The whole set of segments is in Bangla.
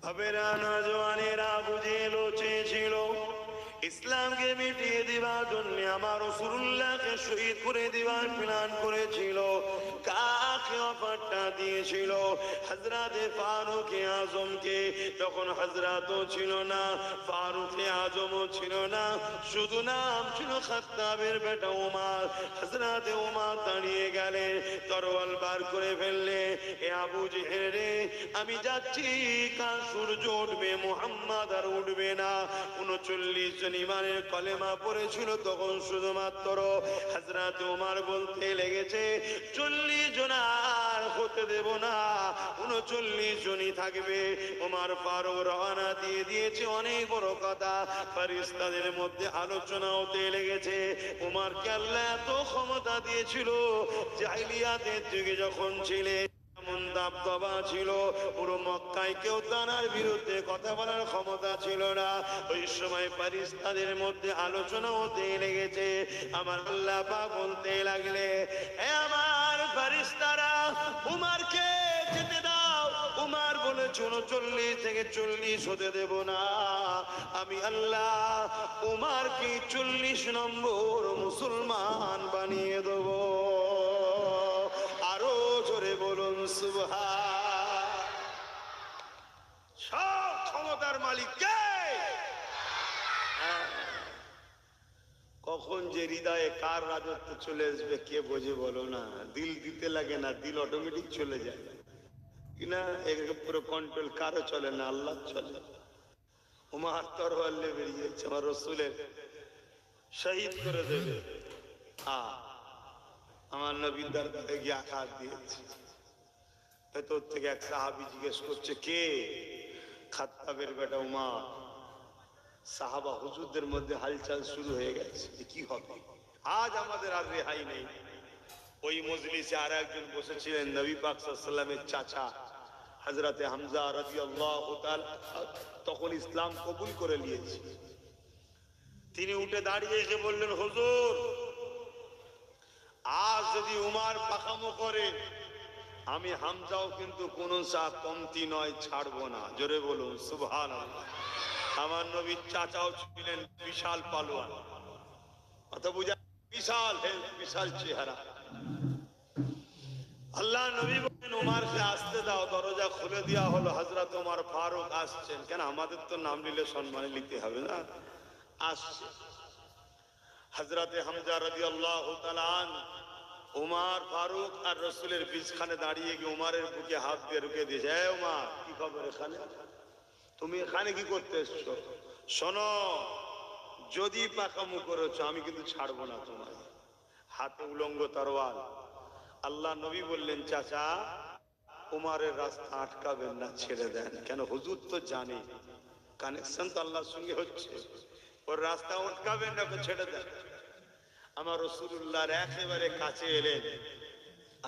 বাবেরা নওজওয়ানেরা বুঝে চেয়েছিল ইসলামকে মিটিয়ে দেওয়ার জন্য আমার রাসূলুল্লাহকে শহীদ করে দেওয়ার প্ল্যান করেছিল। কাকে অফারটা দিয়েছিল? হযরতে ফারুক আজমকে। তখন হযরতও ছিল না, ফারুক আজমও ছিল না, শুধু নাম ছিল খাত্তাবের বেটা ওমর। হযরতে ওমর দাঁড়িয়ে গেলেন, তরোয়াল বার করে ফেললে, এ আবু জেহেল রে, আমি যাচ্ছি, কাল সূর্য উঠবে, মুহাম্মদ আর উঠবে না। 39 জন ইমানের কলেমা পড়েছিল তখন শুধুমাত্র। হযরত ওমর বলতে লেগেছে, 40 জন আর হতে দেব না, 39 জনই থাকবে। ওমর ফারুক রওনা দিয়ে দিয়েছে। অনেক বড় কথা, ফেরেশতাদের মধ্যে আলোচনা হতে লেগেছে। ওমরকে আল্লাহ এত ক্ষমতা দিয়েছিল, জাহিলিয়াতের যুগে যখন ছিলে এমন দাবদাবা ছিল, পুরো মক্কায় কেউ তার বিরুদ্ধে কথা বলার ক্ষমতা ছিল না। ওই সময় ফেরেশতাদের মধ্যে আলোচনা হতে লেগেছে। আমার আল্লাহ পাক বলতে লাগলে, হে আমার ফেরেশতারা, উমরকে যেতে দাও। উমর বলে 39 থেকে 40 হতে দেব না। আমি আল্লাহ উমরকে 40 নম্বর মুসলমান বানিয়ে দেব। আরো জোরে বলুন সুবহান। সব ক্ষমতার মালিক কে? কখন যে হৃদয়ে কার রাজত্ব চলে আসবে কে বোঝে বলো না। দিল দিতে লাগে না, দিল অটোমেটিক চলে যায় কিনা। একে পুরো কন্ট্রোল কারো চলে না, আল্লাহ চলে। উমার তরোয়াল নিয়ে বেরিয়েছে, আমার রাসূলের শহীদ করে দেবে। আমার নবীর দরবারে গিয়ে আঘাত দিয়েছে। ভেতর থেকে এক সাহাবী জিজ্ঞেস করছে, কে? খাত্তাবের বেটা উমর। সাহাবা হুজুরদের মধ্যে হালচাল শুরু হয়ে গেছে, কি হবে আজ, আমাদের আর রেহাই নেই। ওই মজলিসে আর একজন বসেছিলেন, নবী পাক সাল্লাল্লাহু আলাইহি ওয়াসাল্লামের চাচা হযরতে হামজা রাদিয়াল্লাহু তাআলা, তখন ইসলাম কবুল করে নিয়েছে। তিনি উঠে দাঁড়িয়ে এসে বললেন, হুজুর, আজ যদি উমর পাকামো করে, আমি হামজাও কিন্তু কোন কমতি নয়, ছাড়বো না। জোরে বলুন সুবহানাল্লাহ। আমার নবীর চাচাও ছিলেন বিশাল পালোয়ান, অত বুঝা, বিশাল বিশাল চেহারা। আল্লাহ নবী বলেন, উমরকে আসতে দাও। দরজা খুলে দেওয়া হলো। হযরত ওমর ফারুক আসছেন। কেন, আমাদের তো নাম নিলে সম্মানে নিতে হবে না। আসছে হযরতে হামজা রাদিয়াল্লাহু তাআলা আনহু, উমর ফারুক আর রাসূলের বিচখানে দাঁড়িয়ে গিয়ে উমরের বুকে হাত দিয়ে রুকে দিয়েছে। হে উমর, কি খবর এখানে? তুমি এখানে কি করতে এসছো? শোনো, যদি পাকামো করেছো আমি কিন্তু ছাড়বো না তোমায়। হাতে উলঙ্গ তরোয়াল। আল্লাহ নবী বললেন, চাচা, উমরের রাস্তা আটকাবেন না, ছেড়ে দেন। কেন, হুজুর তো জানে কানেকশন তো আল্লাহর সঙ্গে হচ্ছে, ওর রাস্তা আটকাবেন না, ছেড়ে দেন। আমার রাসূলুল্লাহর একেবারে কাছে এলেন।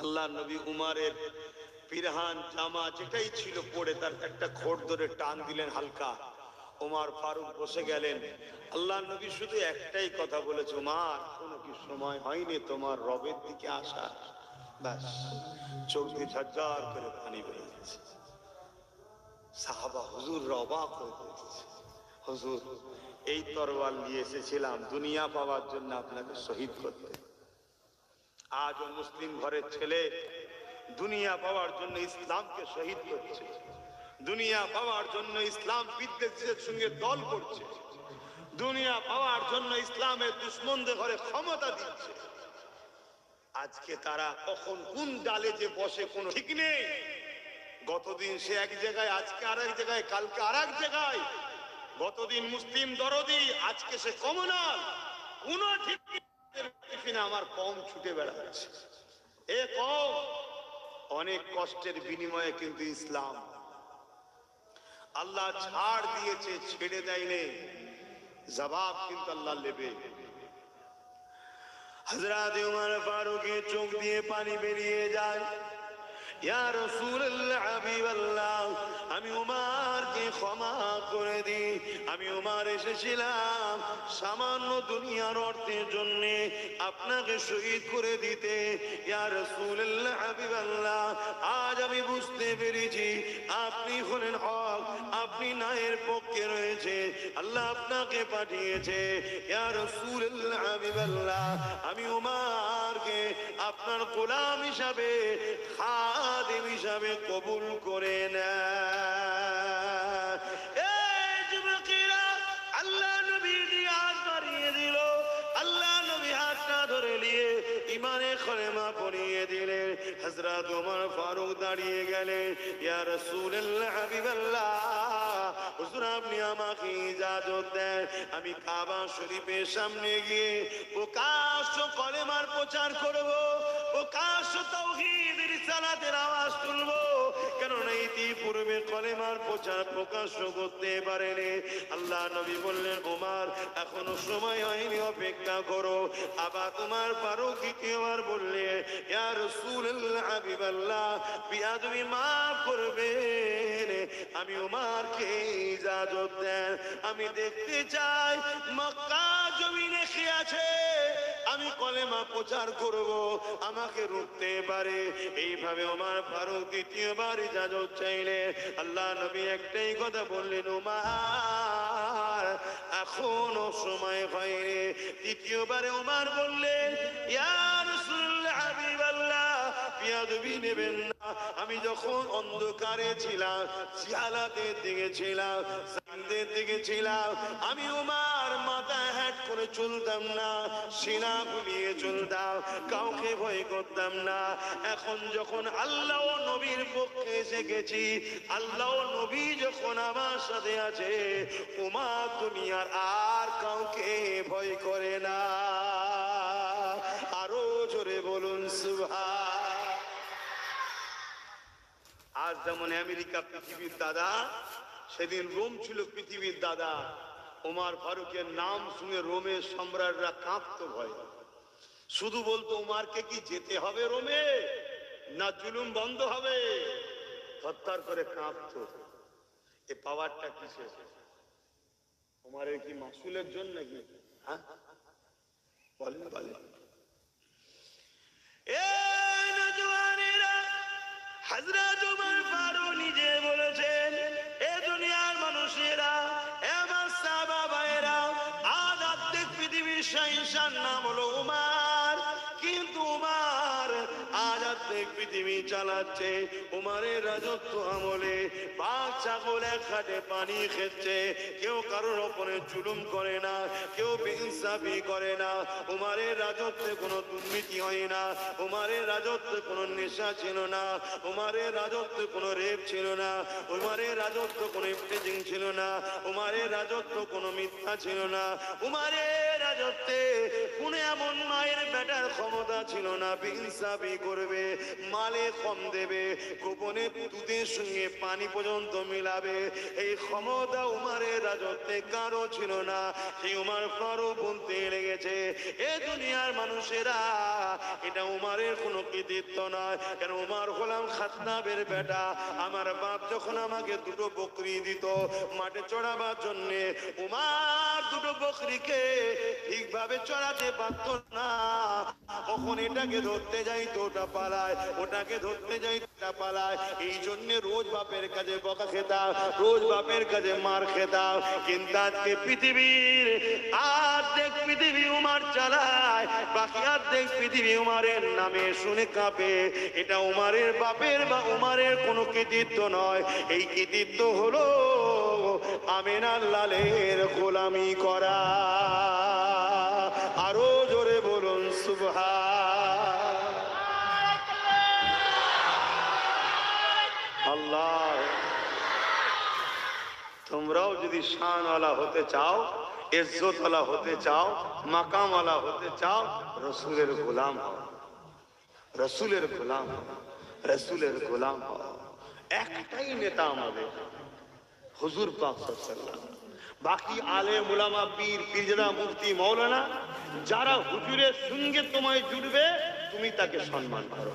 আল্লাহ নবী উমরের পিরহান জামা যেটাই ছিল পড়ে, তার একটা খোঁট ধরে টান দিলেন হালকা। ওমর ফারুক বসে গেলেন। আল্লাহ নবী শুধু একটাই কথা বলেছে, উমর, কোনো কি সময় হয়নি তোমার রবের দিকে আসা? ব্যাস, চোখ দিয়ে ঝরঝর করে পানি বেরিয়ে যাচ্ছে। সাহাবা হুজুর অবাক হয়ে গেছে। হুজুর, এই তরোয়াল নিয়ে এসেছিলাম দুনিয়া পাওয়ার জন্য, আপনাকে শহীদ করতে। আজও মুসলিম ঘরের ছেলে দুনিয়া পাওয়ার জন্য ইসলামকে শহীদ করছে, দুনিয়া পাওয়ার জন্য ইসলাম বিদ্বেষীদের সঙ্গে দল করছে, দুনিয়া পাওয়ার জন্য ইসলামের দুশমনদের ঘরে ক্ষমতা দিচ্ছে। আজকে তারা কখন কোন ডালে যে বসে কোনো ঠিক নেই। গতদিন সে এক জায়গায়, আজকে আর এক জায়গায়, কালকে আর এক জায়গায়। গতদিন মুসলিম দরদি, আজকে সে কমনাল। কোন ঠিক নেই। আমার কম ছুটে বেড়াচ্ছে। এ কম অনেক কষ্টের বিনিময়ে কিন্তু ইসলাম আল্লাহ ছাড় দিয়েছে, ছেড়ে দেয়নি। জবাব কিন্তু আল্লাহ নেবে। হযরত উমর ফারুকের চোখ দিয়ে পানি বেরিয়ে যায়। ইয়া রাসূলুল্লাহ, হাবিবাল্লাহ, আমি উমরকে ক্ষমা করে দিই। আমি উমর এসেছিলাম সামান্য দুনিয়ার অর্থের জন্য আপনাকে শহীদ করে দিতে। ইয়া রাসূলুল্লাহ, হাবিবাল্লাহ, আজ আমি বুঝতে পেরেছি আপনি হলেন হক, আপনি নায়ের পক্ষে রয়েছে, আল্লাহ আপনাকে পাঠিয়েছে। ইয়া রাসূলুল্লাহ হাবিবাল্লাহ, আমি উমারকে আপনার গোলাম হিসাবে, খাদিম হিসাবে কবুল করে নেন। এই যুবকেরা, আল্লাহ নবী হাত বাড়িয়ে দিল, আল্লাহ নবী হাতটা ধরে নিয়ে ইমানে কলেমা পড়িয়ে দিলেন। হযরত ওমর ফারুক দাঁড়িয়ে গেলেন। ইয়া রাসূলুল্লাহ হাবিবাল্লাহ, হুজুর আপনি আমাকে ইজাজত দেন, আমি কাবা শরীফের সামনে গিয়ে প্রকাশ্য কলেমার প্রচার করব, প্রকাশ্য তাওহীদ রিসালাতের আওয়াজ তুলব। কেননা ইতিপূর্বে কলেমার প্রচার প্রকাশ্য করতে পারেনি। আল্লাহ নবী বললেন, ওমর এখনো সময় হয়নি, অপেক্ষা করো। আবার তোমার ফারুক দ্বিতীয়বার বললে, ইয়া রাসূলুল্লাহ হাবিবাল্লাহ, বিয়াদবি মাফ করবেন, আমি ওমরকে ইজাজত দেন, আমি দেখতে চাই মক্কা জমিনে কি আছে, আমি কলেমা প্রচার করব, আমাকে রুখতে পারে। এইভাবে ওমর ফারুক দ্বিতীয়বার ইজাজত চাইলে আল্লাহ নবী একটাই কথা বললেন, ওমর এখনো সময় হয়নি। তৃতীয়বারে ওমর বললেন, ইয়া রাসূলুল্লাহ হাবিবাল্লাহ, বিয়াদবি নেবেন না, আমি যখন অন্ধকারে ছিলাম, জিহালাতের দিকে ছিলাম, জানদের দিকে ছিলাম, আমি ওমর মাথা হ্যাট করে চলতাম না, সিনা গুলিয়ে চলতাম, কাউকে ভয় করতাম না। এখন যখন আল্লাহ ও নবীর পক্ষে এসে গেছি, আল্লাহ ও নবী যখন আমার সাথে আছে, ওমর দুনিয়ার আর কাউকে ভয় করে না। আরো জোরে বলুন সুবহান। আজ যেমন আমেরিকা পৃথিবীর দাদা, সেদিন রোম ছিল পৃথিবীর দাদা। ওমর ফারুকের নাম শুনে রোমের সম্রাটরা কাঁপতো ভয়, শুধু বলতো ওমরকে কি যেতে হবে রোমে, না জুলুম বন্ধ হবে, থরথর করে কাঁপতো। এ পাওয়ারটা কিসের? ওমরের কি মাসুলের জন্য নাকি? হ্যাঁ বলেন বলেন। এই নওজওয়ানেরা, হযরত ওমর ফারুক নিজে বলেছেন, এ দুনিয়ার মানুষেরা, এ আমার সাহাবা ভাইরা, আধ্যাত্মিক পৃথিবীর শাহিনশার নাম হলো ওমর, কিন্তু ওমর আধ্যাত্মিক পৃথিবী চালাচ্ছে। ওমরের রাজত্ব আমলে বাঘ ছাগল এক ঘাটে পানি খেচ্ছে, কেউ কারোর ওপরে জুলুম করে না, কেউ বেইনসাফি করে না। ওমরের রাজত্বে কোনো দুর্নীতি হয় না, ওমরের রাজত্বে কোনো নেশা ছিল না, ওমরের রাজত্বে কোনো রেপ ছিল না, ওমরের রাজত্ব কোনো ইফতিজিং ছিল না, ওমরের রাজত্ব কোনো মিথ্যা ছিল না, ওমরের রাজত্বে কোনো এমন মায়ের বেটার ক্ষমতা ছিল না বেইনসাফি করবে, মালে কম দেবে, গোপনে দুধের সঙ্গে পানি পর্যন্ত মিলাবে, এই ক্ষমতা উমারের রাজত্বে কারো ছিল না। সেই উমার ফারুক বলতে লেগেছে, এ দুনিয়ার মানুষেরা, এটা উমারের কোনো কৃতিত্ব নয়। কেন উমার হলাম খাত্তাবের বেটা। আমার বাপ যখন আমাকে দুটো বকরি দিত মাঠে চড়াবার জন্যে, উমার দুটো বকরিকে ঠিকভাবে চড়াতে পারত না। কখন এটাকে ধরতে যাই তো ওটা পালায়, ওটাকে ধরতে যাই ওটা পালায়। এই জন্য রোজ বাপের কাছে বকা খেতাম, রোজ বাপের কাছে মার খেতাম। কিন্তু আজকে পৃথিবীর অর্ধেক পৃথিবী উমার চালায়, বাকি অর্ধেক পৃথিবী উমারের নামে শুনে কাঁপে। এটা উমারের বাপের বা উমারের কোনো কৃতিত্ব নয়, এই কৃতিত্ব হলো আমিনার লালের গোলামি করা। আরো জোরে বলুন সুবহান আল্লাহ। তোমরাও যদি শানওয়ালা হতে চাও, ইজ্জতওয়ালা হতে চাও, মাকামওয়ালা হতে চাও, রসুলের গোলাম হও, রসুলের গোলাম হও, রসুলের গোলাম হও। একটাই নেতা আমাদের, হুজুর পাক সাল্লাল্লাহু আলাইহি ওয়াসাল্লাম। বাকি আলেম উলামা, পীর পীরজাদা, মুফতি মাওলানা, যারা হুজুরের সঙ্গে তোমায় জুড়বে তুমি তাকে সম্মান করো।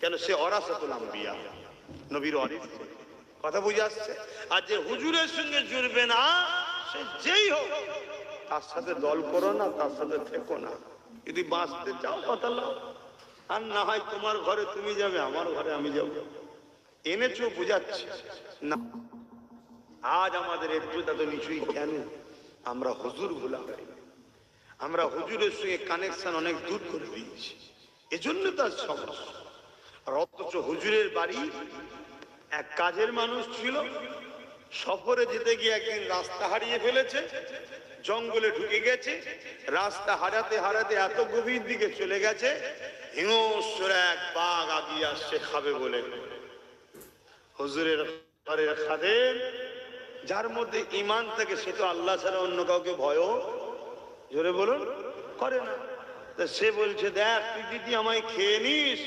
কেন? সে ওরাসাতুল আম্বিয়া, নবীর ওয়ারিস। কথা বুঝে আসছে? আর যে হুজুরের সঙ্গে জুড়বে না, সে যেই হোক, তার সাথে দল করো না, তার সাথে থেকো না। যদি বাঁচতে চাও কথা লাও, আর না হয় তোমার ঘরে তুমি যাবে, আমার ঘরে আমি যাব। এনেছো বুঝাচ্ছি না, আজ আমাদের ইজ্জত এত নিচুই কেন? আমরা হুজুর ভুলা হই, আমরা হুজুরের সঙ্গে কানেকশন অনেক দূর করে দিয়েছি, এজন্য তার সমস্যা। আর অথচ হুজুরের বাড়ি এক কাজের মানুষ ছিল, সফরে যেতে গিয়ে একদিন রাস্তা হারিয়ে ফেলেছে, জঙ্গলে ঢুকে গেছে, রাস্তা হারাতে হারাতে এত গভীর দিকে চলে গেছে, হিংস্র এক বাঘ আগিয়ে আসছে খাবে বলে। হুজুরের ঘরের খাদেম, যার মধ্যে ঈমান থাকে, সে তো আল্লাহ ছাড়া অন্য কাউকে ভয়ও, জোরে বলুন, করে না। তা সে বলছে, দেখ তুই যদি আমায় খেয়ে নিস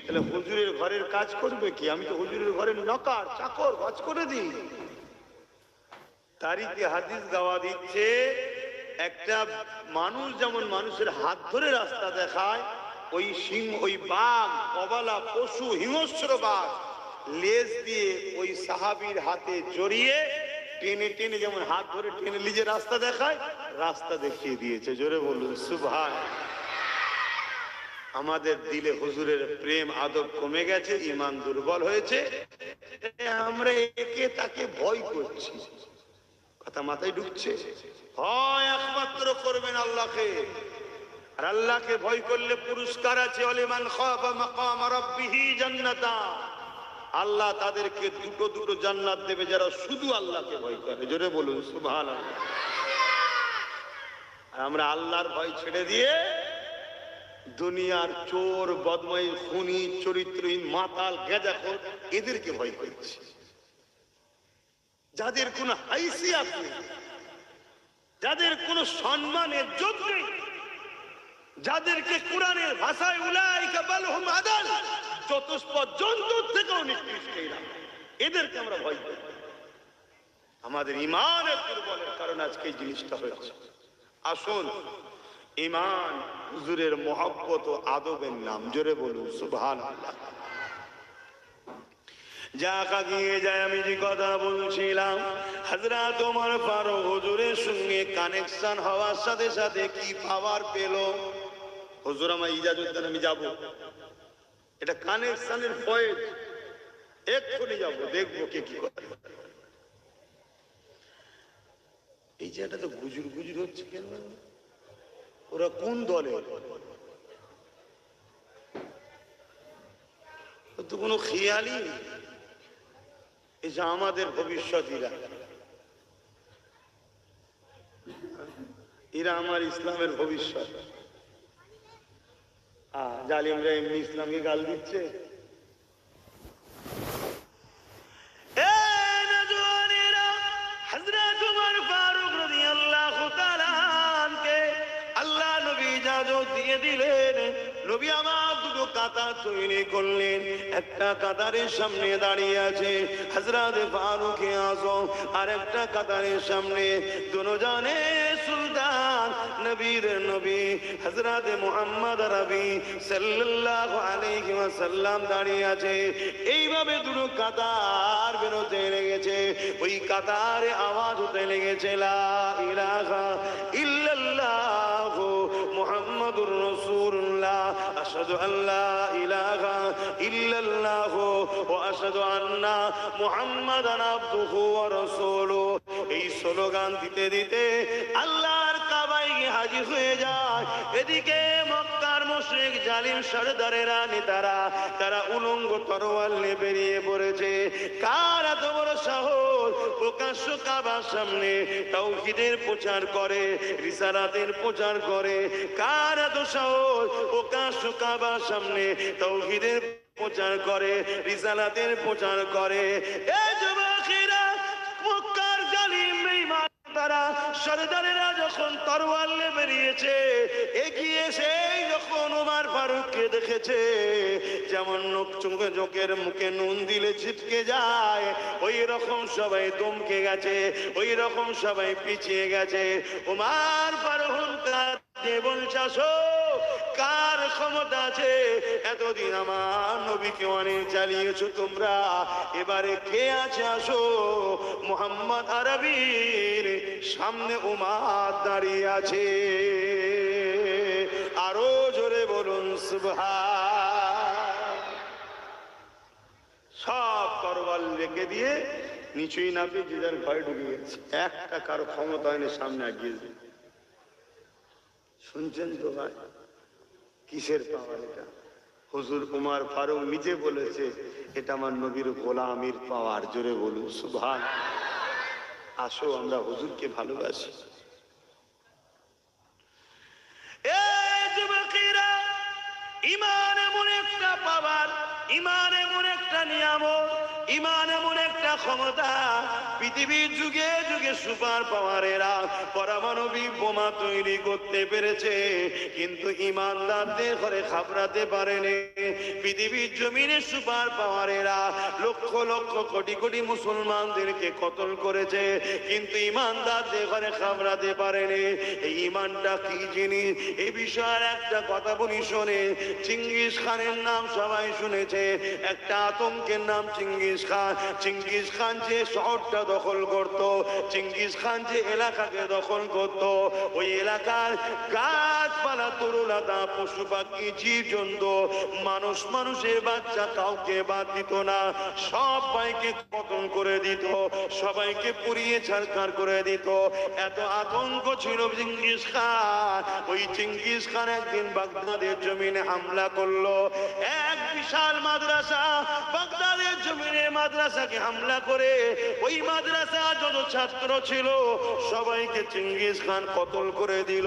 তাহলে হুজুরের ঘরের কাজ করবে কি? আমি তো হুজুরের ঘরের নকার চাকর, কাজ করে দিই। তারিখে হাদিস গাওয়া দিচ্ছে, একটা মানুষ যেমন মানুষের হাত ধরে রাস্তা দেখায়, ওই সিংহ, ওই বাঘ, কবালা পশু, হিংস্র বাঘ লেজ দিয়ে ওই সাহাবীর হাতে জড়িয়ে টেনে টেনে, যেমন হাত ধরে টেনে নিজে রাস্তা দেখায়, রাস্তা দেখিয়ে দিয়েছে। জোরে বলুন সুবহান। আমাদের দিলে হুজুরের প্রেম আদব কমে গেছে, ঈমান দুর্বল হয়েছে, আমরা একে তাকে ভয় করছি। কথা মাথায় ঢুকছে? ভয় একমাত্র করবেন আল্লাহকে, আর আল্লাহকে ভয় করলে পুরস্কার আছে। ওয়ালিমান খাফা মাকাম রাব্বিহি জান্নাতান, আল্লাহ তাদেরকে দুটো দুটো জান্নাত দেবে যারা শুধু আল্লাহকে ভয় করে। জোরে বলুন সুবহানাল্লাহ। আর আমরা আল্লাহর ভয় ছেড়ে দিয়ে দুনিয়ার চোর, বদমাই, খুনি, চরিত্রহীন, মাতাল, গেজাখোর, এদেরকে ভয় করছি, যাদের কোনো হাইসিয়াত নেই, যাদের কোনো সম্মানের যোগ নেই, যাদেরকে কোরআনের ভাষায় উলাইকা বালহুম আদাল, চতুষ্পদ জন্তুর থেকেও নিকৃষ্ট এরা, এদেরকে আমরা ভয় করি। আমাদের ঈমানের দুর্বলের কারণে আজকে এই জিনিসটা হয়েছে। আসুন, ঈমান হুজুরের মহব্বত ও আদবের নাম। জোরে বলুন সুবহানাল্লাহ। যা কাগিয়ে যায়, আমি যে কথা বলছিলাম, হযরত ওমর ফারুক হুজুরের সঙ্গে কানেকশন হওয়ার সাথে সাথে কি পাওয়ার পেল। হুজুর আমার ইজাজত দেন, আমি যাব, এটা কানেকশনের পয়েন্ট, এক্ষুনি যাব, দেখবো কে কি করে। এই যে এটা তো গুজুর গুজুর হচ্ছে কেন? ওরা কোন দলে? তো কোনো খেয়ালই নেই। এই যে আমাদের ভবিষ্যৎ, এরা আমার ইসলামের ভবিষ্যৎ। জালিমরা এমনি ইসলামকে গাল দিচ্ছে। আল্লাহ নবী ইজাজত দিয়ে দিলেন, নবী আমার দুটো কাতার তৈরি করলেন, একটা কাতারের সামনে দাঁড়িয়ে আছে হযরত ফারুক আযম, আর একটা কাতারের সামনে দুজনে সুলতান নবীর নবী হযরত মুহাম্মদ আরবি সাল্লাল্লাহু আলাইহি ওয়াসাল্লাম দাঁড়িয়ে আছে। এইভাবে দুটো কাতার বেরোতে লেগেছে, ওই কাতারে আওয়াজ হতে লেগেছে, লা ইলাহা ইল্লাল্লাহ মুহাম্মাদুর রাসূলুল্লাহ, আশহাদু আল্লা ইলাহা ইল্লাল্লাহ ওয়া আশহাদু আন্না মুহাম্মাদান আবদুহু ওয়া রাসূলুহু। এই স্লোগান দিতে দিতে আল্লাহর কাবায় গিয়ে হাজির হয়ে যায়। এদিকে মক্কার মুশরিক জালিম সরদারেরা, নেতারা, তারা উলঙ্গ তরোয়াল নিয়ে বেরিয়ে পড়েছে। কার এত বড় সাহস প্রকাশ্য কাবার সামনে তাওহীদের প্রচার করে, রিসালাতের প্রচার করে? কার এত সাহস প্রকাশ্য কাবার সামনে তাওহীদের প্রচার করে, রিসালাতের প্রচার করে? এই যুবকেরা, মক্কার জালিম বেঈমান তারা সরদারেরা যখন তরোয়াল নিয়ে বেরিয়েছে, এগিয়ে সেই যখন ওমর ফারুককে দেখেছে, যেমন জোকের মুখে নুন দিলে ছিটকে যায়, ওই রকম সবাই দমকে গেছে, ওই রকম সবাই পিছিয়ে গেছে। ওমর ফারুক বলছে, কার ক্ষমতা আছে? এতদিন আমার নবীকে অনেক জ্বালিয়েছো তোমরা, এবারে কে আছে? আসো। মুহাম্মদ আরবির সামনে উমার দাঁড়িয়ে আছে। আরো জোরে বলুন সুবহান। সব তরবাল রেখে দিয়ে নিচুই নামে যে যার ঘরে ঢুকে গেছে, একটা কারো ক্ষমতা হয়নি সামনে এগিয়ে যায়। শুনছেন তো ভাই, কিসের পাওয়ার এটা? হুজুর উমর ফারুক নিজে বলেছে এটা আমার নবীর গোলামির পাওয়ার। জোরে বলুন সুবহান। আসো আমরা হুজুরকে ভালোবাসি। ইমান এমন একটা পাওয়ার, ইমান এমন একটা নিয়ামত, ইমান এমন একটা ক্ষমতা, পৃথিবীর যুগে যুগে সুপার পাওয়ারেরা পারমাণবিক বোমা তৈরি করতে পেরেছে, কিন্তু ইমানদারদের ঘরে খাবরাতে পারেনি। পৃথিবীর জমিনে সুপার পাওয়ারেরা লক্ষ লক্ষ কোটি কোটি মুসলমানদেরকে কতল করেছে, কিন্তু ইমানদারদের ঘরে খাবরাতে পারেনি। এই ইমানটা কি জিনিস, এই বিষয়ের একটা কথা বলি শোনে। চিঙ্গিস খানের নাম সবাই শুনেছে, একটা আতঙ্কের নাম চিঙ্গিস খান। চিঙ্গিস খান যে শহরটা দখল করত, চিঙ্গিস খান যে এলাকাকে দখল করত, ওই এলাকার গাছপালা তরুলতা পশু পাখি জীবজন্তু মানুষের বাচ্চা কাউকে বাদ দিত না, সবাইকে কতল করে দিত, সবাইকে পুড়িয়ে ছাড়খাড় করে দিত। এত আতঙ্ক ছিল চিঙ্গিস খান। ওই চিঙ্গিস খান একদিন বাগদাদের জমিনে হামলা করলো। এক বিশাল মাদ্রাসা, বাগদাদের জমিনে মাদ্রাসাকে হামলা করে ওই মাদ্রাসা যত ছাত্র ছিল সবাইকে চিঙ্গিস খান কতল করে দিল।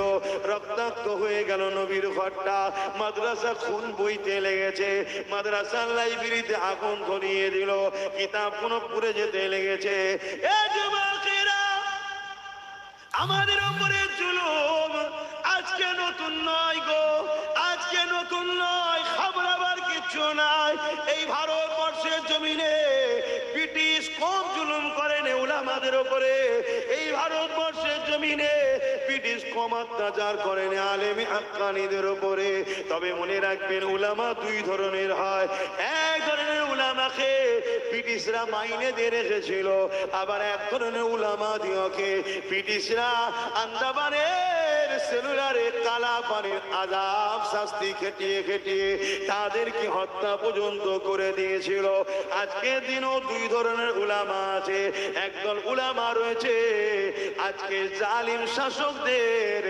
রক্তাক্ত হয়ে গেল নবীর ঘরটা, মাদ্রাসা খুন বইতে লেগেছে, মাদ্রাসার লাইব্রেরিতে আগুন ধরিয়ে দিল, কিতাব কোনো পুড়ে যেতে লেগেছে। এ যুবকেরা, আমাদের উপরে জুলুম আজকে নতুন নয় গো, আজকে নতুন নয়, খাবরাবার কিছু নাই। এই ভারতবর্ষের জমিনে ব্রিটিশ কম জুলুম করেন উলামাদের উপরে, এই ভারতবর্ষের জমিনে ব্রিটিশ কম অত্যাচার করেন আলেমে হাক্কানীদের উপরে। তবে মনে রাখবেন উলামা দুই ধরনের হয়। এক ধরনের উলামাকে ব্রিটিশরা মাইনে দিয়ে রেখেছিল, আবার এক ধরনের উলামা দিওকে ব্রিটিশরা আন্দামানের সেলুলারে কালা পানির আযাব শাস্তি খেটিয়ে খেটিয়ে তাদেরকে হত্যা পর্যন্ত করে দিয়েছিল। আজকের দিনও দুই ধরনের উলামা আছে। একদল উলামা রয়েছে আজকে জালিম শাসকদের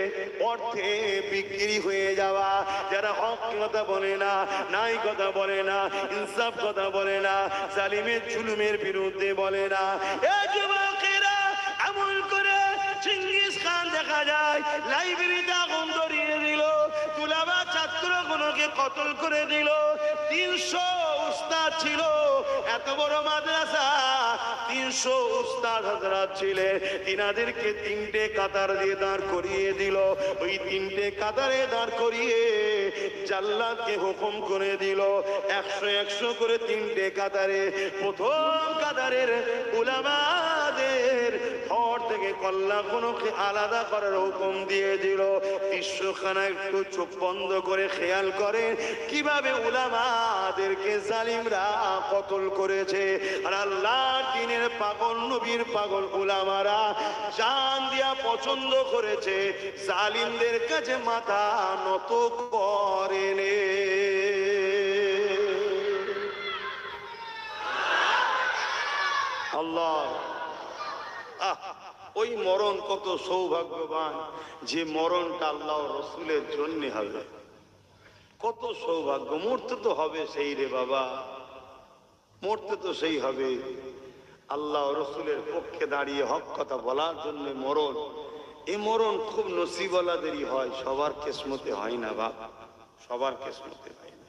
অর্থে বিক্রি হয়ে যাওয়া, যারা হক কথা বলে না, নাই কথা বলে না, ইনসাফ কথা বলে না, জালিমের জুলুমের বিরুদ্ধে বলে না। এই যুবকেরা, এমন করে চিঙ্গিস খান দেখা যায় লাইব্রেরিতে আগুন ধরিয়ে দিল, তুলাবা ছাত্রগুলোকে কতল করে দিল। 300 উস্তাদ ছিল, এত বড় মাদ্রাসা, 300 উস্তাদ হযরত ছিলেন, তিনাদেরকে 3টে কাতার দিয়ে দাঁড় করিয়ে দিল। ওই 3টে কাতারে দাঁড় করিয়ে জাল্লাদকে হুকুম করে দিল 100 করে 3টে কাতারে। প্রথম কাতারের উলামাদের ঘর থেকে কল্লাগুলোকে আলাদা করার হুকুম দিয়ে দিল। দৃশ্যখানা একটু চোখ বন্ধ করে খেয়াল করে কিভাবে উলামাদেরকে জালিমরা কতল করেছে। আর আল্লাহর দ্বীনের পাগল, নবীর পাগল উলামারা জান দিয়া পছন্দ করেছে, জালিমদের কাছে মাথা নত করেনি। আল্লাহ, ওই মরণ কত সৌভাগ্যবান যে মরণটা আল্লাহ রসুলের জন্য হবে। কত সৌভাগ্য, মরতে তো হবে সেই রে বাবা, মরতে তো সেই হবে। আল্লাহ রসুলের পক্ষে দাঁড়িয়ে হক কথা বলার জন্য মরণ, এই মরণ খুব নসিবওয়ালাদেরই হয়, সবার কিসমতে হয় না বাপ, সবার কিসমতে হয় না।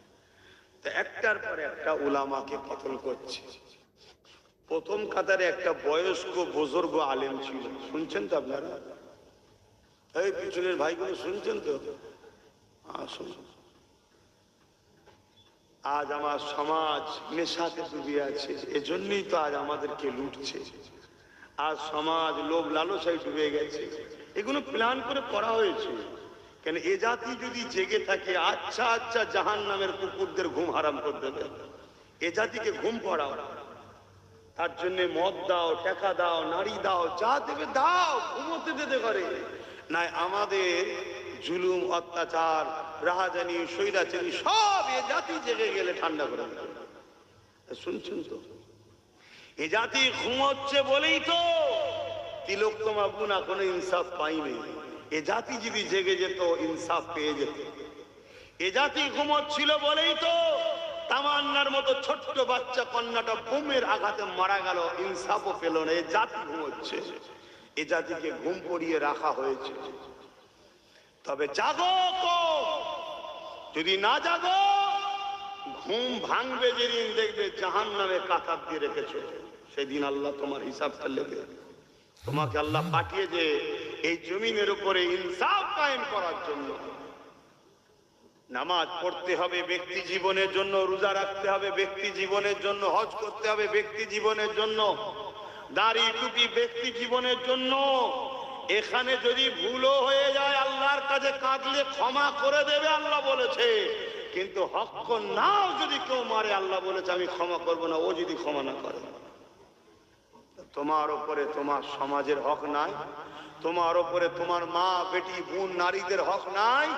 তো একটার পর একটা উলামাকে কতল করছে। প্রথম কাতারে একটা বয়স্ক বুজুর্গ আলেম ছিল, শুনছেন তো আপনারা? এই পিছনের ভাইগুলো শুনছেন তো? আসুন। আজ আমার সমাজ নেশাতে ডুবে আছে, এজন্যই তো আজ আমাদেরকে লুটছে। আজ সমাজ লোভ লালসায় ডুবে গেছে, এগুলো প্ল্যান করে করা হয়েছে। কেন এ জাতি যদি জেগে থাকে, আচ্ছা আচ্ছা জাহান্নামের কুকুরদের ঘুম হারাম করে দেবে। এ জাতিকে ঘুম পড়াও, তার জন্য মদ দাও, টাকা দাও, নারী দাও, যা দেবে দাও, ঘুমোতে দিতে পারে না। আমাদের জুলুম, অত্যাচার, রাহাজানি, স্বৈরাচারী সব এ জাতি জেগে গেলে ঠান্ডা করে দেবে। শুনছেন তো? এ জাতি ঘুমোচ্ছে বলেই তো তিলোত্তমা গুনা কোনো ইনসাফ পাইনি। এ জাতি যদি জেগে যেত ইনসাফ পেয়ে যেত। এ জাতি ঘুমোচ্ছিল বলেই তো তামান্নার মতো ছোট্ট বাচ্চা কন্যাটা বোমের আঘাতে মারা গেল, ইনসাফও পেল না। এ জাতি ঘুমোচ্ছে, এ জাতিকে ঘুম পড়িয়ে রাখা হয়েছে। তবে জাগো, যদি না জাগো ঘুম ভাঙবে যেদিন দেখবে জাহান্নামে কাতার দিয়ে রেখেছো, সেদিন আল্লাহ তোমার হিসাবটা নেবে। তোমাকে আল্লাহ পাঠিয়েছে এই জমিনের উপরে ইনসাফ কায়েম করার জন্য। নামাজ পড়তে হবে ব্যক্তি জীবনের জন্য, রোজা রাখতে হবে ব্যক্তি জীবনের জন্য, হজ করতে হবে ব্যক্তি জীবনের জন্য, দাড়ি টুপি ব্যক্তি জীবনের জন্য। এখানে যদি ভুলও হয়ে যায় আল্লাহর কাছে কাঁদলে ক্ষমা করে দেবে আল্লাহ বলেছে। কিন্তু হক নাও যদি কেউ মারে আল্লাহ বলেছে আমি ক্ষমা করব না, ও যদি ক্ষমা না করে। তোমার উপরে তোমার সমাজের হক নাই, তোমার উপরে তোমার মা বেটি বোন নারীদের হক নাই।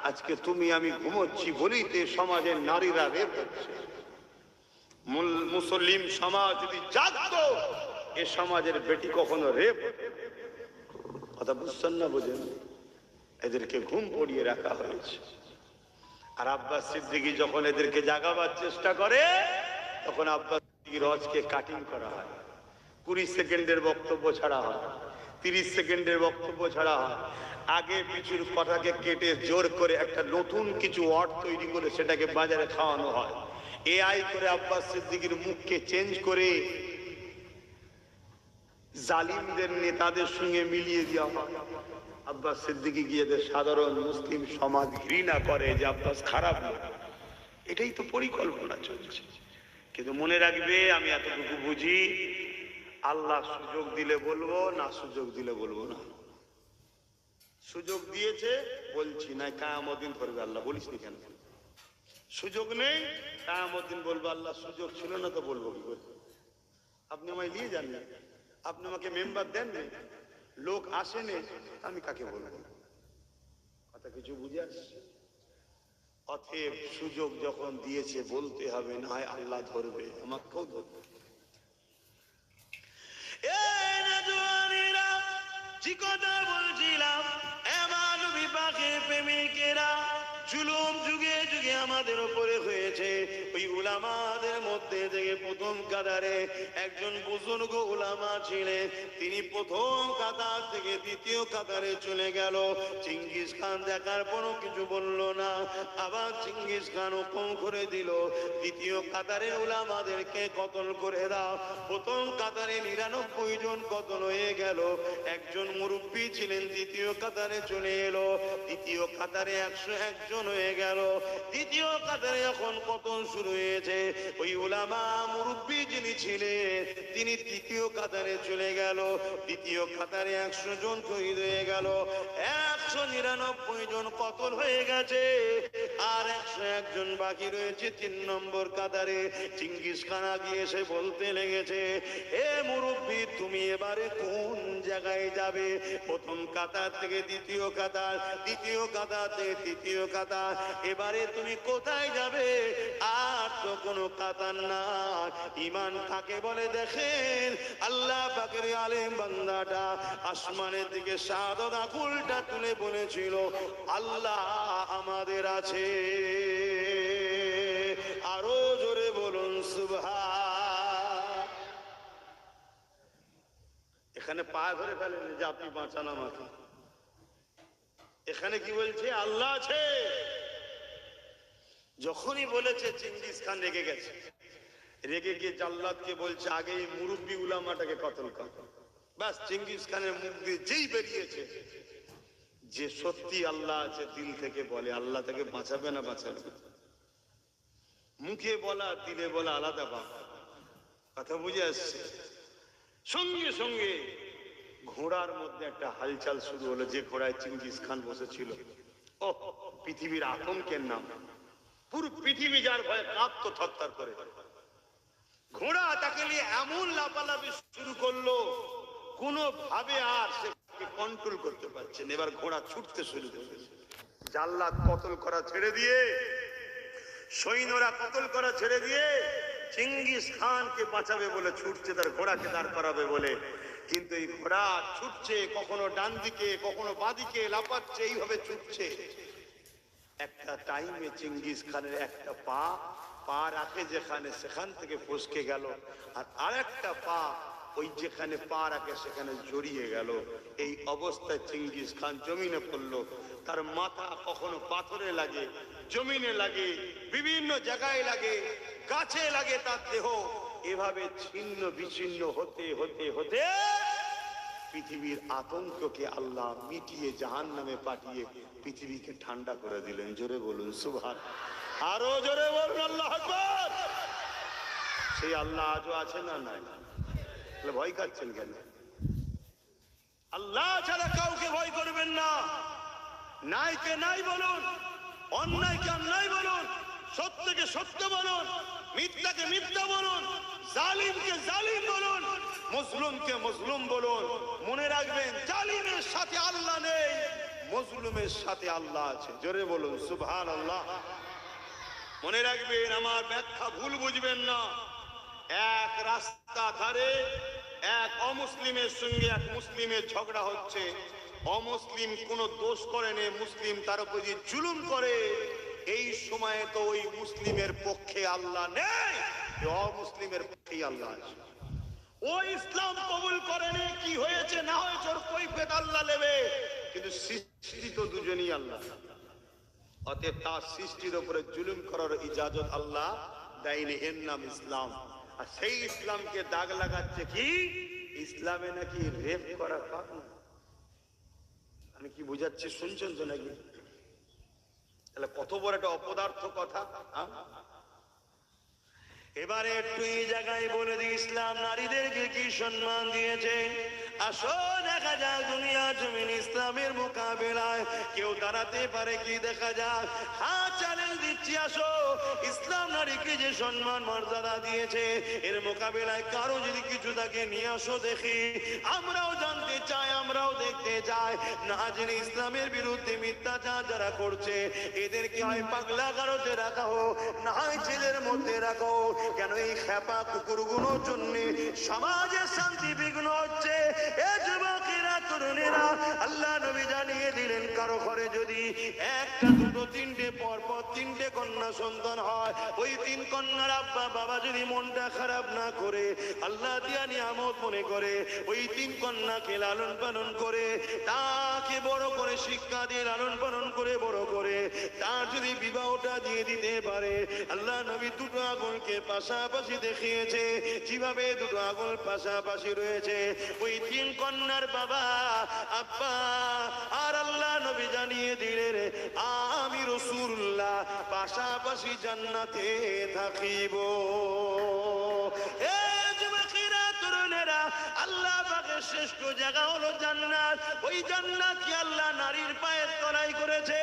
আজকে তুমি আমি ঘুমোচ্ছি বলেই তো সমাজের নারীরা রেপ হচ্ছে। মুসলিম সমাজ যদি জাগতো এ সমাজের বেটি কখনো রেপ। কথা বুঝছেন না? বুঝেন? এদেরকে ঘুম পড়িয়ে রাখা হয়েছে। আর আব্বাস সিদ্দিকী যখন এদেরকে জাগাবার চেষ্টা করে তখন আব্বাস সিদ্দিকীর হজকে কাটিং করা হয়, 20 সেকেন্ডের বক্তব্য ছাড়া হয়, 30 সেকেন্ডের বক্তব্য ছাড়া হয়। আগে পিছুর কথাকে কেটে জোর করে একটা নতুন কিছু ওয়ার্ড তৈরি করে সেটাকে বাজারে খাওয়ানো হয়। এআই করে আব্বাস সিদ্দিকীর মুখকে চেঞ্জ করে জালিমদের নেতাদের সঙ্গে মিলিয়ে দেওয়া হয়। আব্বাস সিদ্দিকী গিয়ে সাধারণ মুসলিম সমাজ ঘৃণা করে যে আব্বাস খারাপ লোক। এটাই তো পরিকল্পনা চলছে। কিন্তু মনে রাখবে আমি এতটুকু বুঝি, আল্লাহ সুযোগ দিলে বলবো, না সুযোগ দিলে বলবো না। সুযোগ দিয়েছে বলছি, না কিয়ামত দিন করবে আল্লাহ। বলিস নি কেন? সুযোগ নেই, কিয়ামত দিন বলবো আল্লাহ সুযোগ ছিল না তো বলবো কি করে? আপনি আমায় নিয়ে যান না, আপনি আমাকে মেম্বার দেন না, লোক আসেনি, আমি কাকে বলবো? কথা কিছু বুঝে আসছে? অতএব সুযোগ যখন দিয়েছে বলতে হবে, না হয় আল্লাহ ধরবে, আমাকেও ধরবে। যে কথা বলছিলাম এমন বিপাকের প্রেমিকেরা জুলুম যুগে যুগে আমাদের উপরে হয়েছে। ওই উলামাদের মধ্যে থেকে প্রথম কাতারে একজন বুজুর্গ উলামা ছিলেন। তিনি প্রথম কাতার থেকে দ্বিতীয় কাতারে চলে গেল। চিঙ্গিস খান দেখার পরও কিছু বলল না। আবার চিঙ্গিস খান হুকুম করে দিল দ্বিতীয় কাতারে উলামাদেরকে কতল করে দাও। প্রথম কাতারে 99 জন কতল হয়ে গেল। একজন মুরব্বী ছিলেন দ্বিতীয় কাতারে চলে এলো। দ্বিতীয় কাতারে 101 জন হয়ে গেল। দ্বিতীয় কাতারে এখন কতল শুরু হয়েছে। ওই উলামা মুরব্বী যিনি ছিলেন তিনি তৃতীয় কাতারে চলে গেল। দ্বিতীয় কাতারে 100 জন শহীদ হয়ে গেল। 199 জন কতল হয়ে গেছে, আর 101 জন বাকি রয়েছে 3 নম্বর কাতারে। চিঙ্গিস খান গিয়ে এসে বলতে লেগেছে, এ মুরব্বী তুমি এবারে কোন জায়গায় যাবে? প্রথম কাতার থেকে দ্বিতীয় কাতার, দ্বিতীয় কাতার থেকে তৃতীয় কাতার, এবারে তুমি কোথায় যাবে? আর তো কোনো কাতার না। ঈমান কাকে বলে দেখেন? আল্লাহ পাকের আলেম বান্দাটা আসমানের দিকে শাহাদাত আঙ্গুলটা তুলে বলেছিল, আল্লাহ আমাদের আছে। আরো জোরে বলুন সুবহান। এখানে পা ধরে ফেলেন যে আপনি বাঁচান আমাকে। এখানে কি বলছে? আল্লাহ আছে। যখনই বলেছে চিঙ্গিস খান রেগে গেছে। রেগে গিয়ে জাল্লাদকে বলছে আগে এই মুরব্বী উলামাটাকে কতল কর। বাস চিঙ্গিস খানের মুখ দিয়ে যেই বেরিয়েছে যে সত্যি আল্লাহ আছে দিল থেকে বলে, আল্লাহ তাকে বাঁচাবে না বাঁচাবে? মুখে বলা দিলে বলা আলাদা বাপ। কথা বুঝে আসছে? সঙ্গে সঙ্গে ঘোড়ার মধ্যে একটা হালচাল শুরু হলো। যে ঘোড়ায় চিঙ্গিস খান বসেছিল, ও পৃথিবীর আতঙ্কের নাম, পুরো পৃথিবী যার ভয়ে কাঁপতো থরথর করে। ঘোড়া তাকে নিয়ে এমন লাফালাফি শুরু করলো, কোনোভাবে আর সে কন্ট্রোল করতে পারছেন। এবার ঘোড়া ছুটতে শুরু করেছে। জাল্লাদ কতল করা ছেড়ে দিয়ে, সৈন্যরা কতল করা ছেড়ে দিয়ে চিঙ্গিস খানকে বাঁচাবে বলে ছুটছে, তার ঘোড়াকে দাঁড় করাবে বলে। কিন্তু এই ঘোড়া ছুটছে, কখনো ডান দিকে কখনো বাঁদিকে লাফাচ্ছে, এইভাবে ছুটছে। একটা টাইমে চিঙ্গিস খানের একটা পা রাখে যেখানে, সেখান থেকে ফসকে গেল, আর আরেকটা পা ওই যেখানে পা রাখে সেখানে জড়িয়ে গেল। এই অবস্থায় চিঙ্গিস খান জমিনে পড়লো। তার মাথা কখনো পাথরে লাগে, জমিনে লাগে, বিভিন্ন জায়গায় লাগে, গাছে লাগে তার দেহ। এভাবে ছিন্ন বিচ্ছিন্ন হতে হতে হতে পৃথিবীর আতঙ্ককে আল্লাহ মিটিয়ে জাহান্নামে পাঠিয়ে পৃথিবীকে ঠান্ডা করে দিলেন। জোরে বলুন সুবহান। আরো জোরে বলুন আল্লাহু আকবার। সেই আল্লাহ আজও আছে না নাই? ভয় খাচ্ছেন কেন? আল্লাহ ছাড়া কাউকে ভয় করবেন না। নাইকে নাই বলুন, অন্যায়কে অন্যায় বলুন, সত্যকে সত্য বলুন, মিথ্যাকে মিথ্যা বলুন, জালিমকে জালিম বলুন, মজলুমকে মজলুম বলুন। মনে রাখবেন, জালিমের সাথে আল্লাহ নেই, মজলুমের সাথে আল্লাহ আছে। জোরে বলুন সুবহানাল্লাহ। মনে রাখবেন, আমার ব্যাখ্যা ভুল বুঝবেন না। এক রাস্তা ধারে এক অমুসলিমের সঙ্গে এক মুসলিমের ঝগড়া হচ্ছে। অমুসলিম কোনো দোষ করেনি, মুসলিম তার উপর যে জুলুম করে, এই সময়ে তো ওই মুসলিমের পক্ষে আল্লাহ নেই, অমুসলিমের পক্ষেই আল্লাহ আছে। ও ইসলাম কবুল করেনি, কি হয়েছে না হয়েছে ওর কৈফিয়ত আল্লাহ নেবে, কিন্তু সৃষ্টি তো দুজনই আল্লাহ। অতএব তার সৃষ্টির উপরে জুলুম করার ইজাজত আল্লাহ দেয়নি, এর নাম ইসলাম। আর সেই ইসলামকে দাগ লাগাচ্ছে কি? ইসলামে নাকি রেপ করা পাপ না। আমি কি বুঝাচ্ছি শুনছেন তো নাকি? তাহলে কত বড় একটা অপদার্থ কথা। এবারে একটু এই জায়গায় বলে দিই, ইসলাম নারীদেরকে কি সম্মান দিয়েছে। আসো দেখা যাক দুনিয়া জমিন ইসলামের মোকাবেলায় কেউ দাঁড়াতে পারে কি, দেখা যাক। হ্যাঁ, চ্যালেঞ্জ দিচ্ছি, আসো ইসলাম নারীকে যে সম্মান মর্যাদা দিয়েছে, এর মোকাবেলায় কারো যদি কিছু থাকে নিয়ে আসো দেখি। আমরাও জানতে চাই, আমরাও দেখতে চাই। না জেনে ইসলামের বিরুদ্ধে মিথ্যাচার যারা করছে, এদেরকে হয় পাগলা গারদে রাখা হোক, না হয় জেলের মধ্যে রাখো। কেন এই খেপা কুকুরগুলোর জন্য সমাজের শান্তি বিঘ্ন হচ্ছে। এ যুবকেরা, তরুণেরা, আল্লাহ নবী জানিয়ে দিলেন, কারো ঘরে যদি একটা দুটো তিনটে পরপর তিনটে কন্যা সন্তান হয়, ওই তিন কন্যার আব্বা বাবা যদি মনটা খারাপ না করে, আল্লাহ দিয়া নিয়ামত মনে করে, ওই তিন কন্যাকে লালন পালন করে, তাকে বড় করে শিক্ষা দিয়ে লালন পালন করে বড় করে তার যদি বিবাহটা দিয়ে দিতে পারে, আল্লাহ নবী দুটো আগুনকে পাশাপাশি দেখিয়েছে। কিভাবে দুটো আগুন পাশাপাশি রয়েছে, ওই তিন কন্যার বাবা আব্বা আর আল্লাহ নবী জানিয়ে দিলেন, আমি রাসূলুল্লাহ পাশাপাশি জান্নাতে থাকিব। আল্লাহ পাকের শ্রেষ্ঠ জায়গা হলো জান্নাত। ওই জান্নাত কি আল্লাহ নারীর পায়ের তলায় করেছে।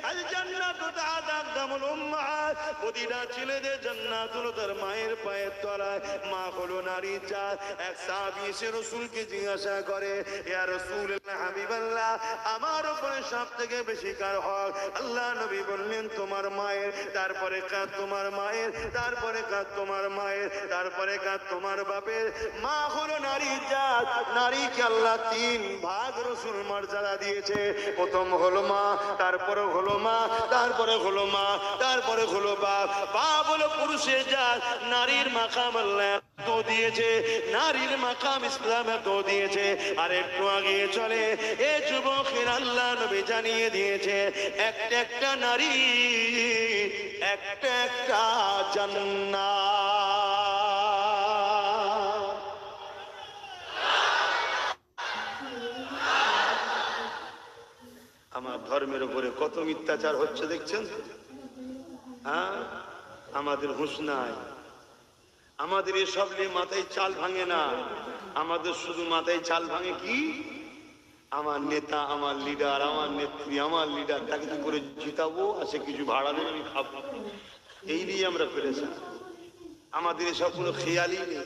আল জান্নাতু তাহতা আকদামুল উম্মাহাত। প্রতিটা ছেলেদের জান্নাত হলো তার মায়ের পায়ের তলায়। মা হলো নারীর জাত। এক সাহাবী এসে রাসূলকে জিজ্ঞাসা করে, ইয়া রাসূলুল্লাহ, হাবিবাল্লাহ, আমার উপরে সবথেকে বেশি কার হক? আল্লাহ নবী বললেন, তোমার মায়ের, তারপরে কার তোমার মায়ের, তারপরে কার তোমার মায়ের, তারপরে কার তোমার বাপের। মা হলো নারীর জাত। নারীকে আল্লাহ তিন ভাগ রাসূল মর্যাদা দিয়েছে। প্রথম হলো মা, তারপরে হলো মা, তারপরে হলো মা, তারপরে হলো বাপ। বাপ হলো পুরুষের জাত। নারীর মাকাম আল্লাহ তো দিয়েছে, নারীর মাকাম ইসলাম তো দিয়েছে। আর একটু আগে চলে, এ যুবকের আল্লাহ নবী জানিয়ে দিয়েছে, একটা একটা নারী, একটা একটা জান্নাত। আমার ধর্মের উপরে কত মিথ্যাচার হচ্ছে দেখছেন। হ্যাঁ, আমাদের হুঁশ নাই। আমাদের এসব নিয়ে মাথায় চাল ভাঙে না। আমাদের শুধু মাথায় চাল ভাঙে কি, আমার নেতা, আমার লিডার, আমার নেত্রী, আমার লিডার, তাকে কি করে জিতাবো, আর সে কিছু ভাড়া দেবে আমি খাবো, এই নিয়ে আমরা পেরেছি। আমাদের এসব কোনো খেয়ালই নেই।